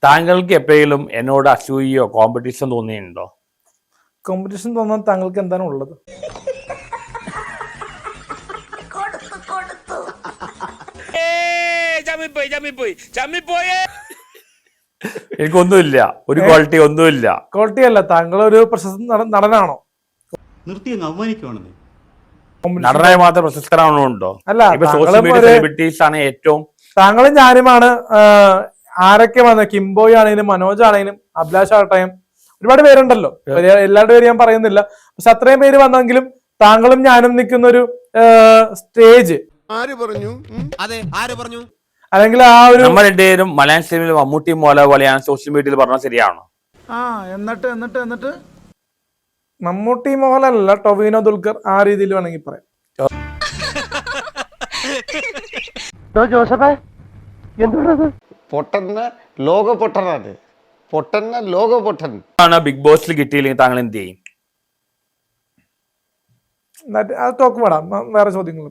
താങ്കൾക്ക് എപ്പോഴെങ്കിലും എന്നോട് അസൂയോ കോമ്പറ്റീഷൻ തോന്നിയിട്ടുണ്ടോ? കോമ്പറ്റീഷൻ തോന്നാൻ താങ്കൾക്ക് എന്താണ് ഉള്ളത്? എനിക്കൊന്നുമില്ല, ഒരു ക്വാളിറ്റി ഒന്നുമില്ല. ക്വാളിറ്റി അല്ല, താങ്കൾ ഒരു പ്രശസ്ത നടനാണോ? നിർത്തി അങ്ങ് അവമാനിക്കുവാണെന്നേ. നടനായി മാത്രം പ്രശസ്തരാണോ? അല്ല, ഇപ്പൊ സോഷ്യൽ മീഡിയ സെലിബ്രിറ്റീസ് ആണ് ഏറ്റവും. താങ്കളും ഞാനുമാണ്. ആരൊക്കെ വന്ന കിംബോയ് ആണെങ്കിലും മനോജ് ആണെങ്കിലും അഭിലാഷ് ആട്ടയം ഒരുപാട് പേരുണ്ടല്ലോ. എല്ലാവരുടെ പേര് ഞാൻ പറയുന്നില്ല. പക്ഷെ അത്രയും പേര് വന്നെങ്കിലും താങ്കളും ഞാനും നിൽക്കുന്ന ഒരു സ്റ്റേജ് ആര് പറഞ്ഞു? അതെ, ആര് പറഞ്ഞു? അല്ലെങ്കിൽ ആ ഒരു നമ്മൾ രണ്ടുപേരും മലയാളം സിനിമയിൽ മമ്മൂട്ടി മോഹൻലാൽ പോലെയാണ് സോഷ്യൽ മീഡിയയിൽ പറഞ്ഞാൽ ശരിയാണോ? എന്നിട്ട് മമ്മൂട്ടി മോഹൻലാൽ അല്ല, ടൊവിനോ ദുൽഖർ, ആ രീതിയിൽ വേണമെങ്കിൽ പറയാം. പൊട്ടന്ന ലോക പൊട്ടനാണ്. പൊട്ടന്ന ലോക പൊട്ടൻ ആണ്. ബിഗ് ബോസിൽ കിട്ടിയില്ലെങ്കിൽ താങ്കൾ എന്ത് ചെയ്യും? അത് ടോക്ക് പാടാം. വേറെ ചോദ്യങ്ങൾ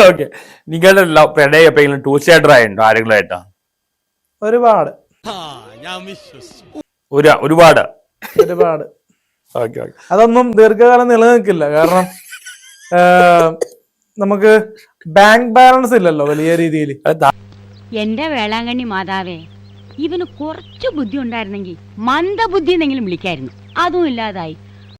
ഓക്കെ. നിങ്ങളുടെ പ്രണയം എപ്പോഴെങ്കിലും ടൂസൈഡർ ആയിട്ടുണ്ടോ ആരെങ്കിലുമായിട്ടാ? ഒരുപാട്. ഓക്കെ. അതൊന്നും ദീർഘകാലം നിലനിൽക്കില്ല. കാരണം നമുക്ക് ബാങ്ക് ബാലൻസ് ഇല്ലല്ലോ വലിയ രീതിയിൽ. എന്റെ വേളാങ്കണ്ണി മാതാവേ, ഇവന് കുറച്ചു ബുദ്ധി ഉണ്ടായിരുന്നെങ്കിൽ മന്ദബുദ്ധി എന്നെങ്കിലും വിളിക്കായിരുന്നു. അതും ഇല്ലാതായി.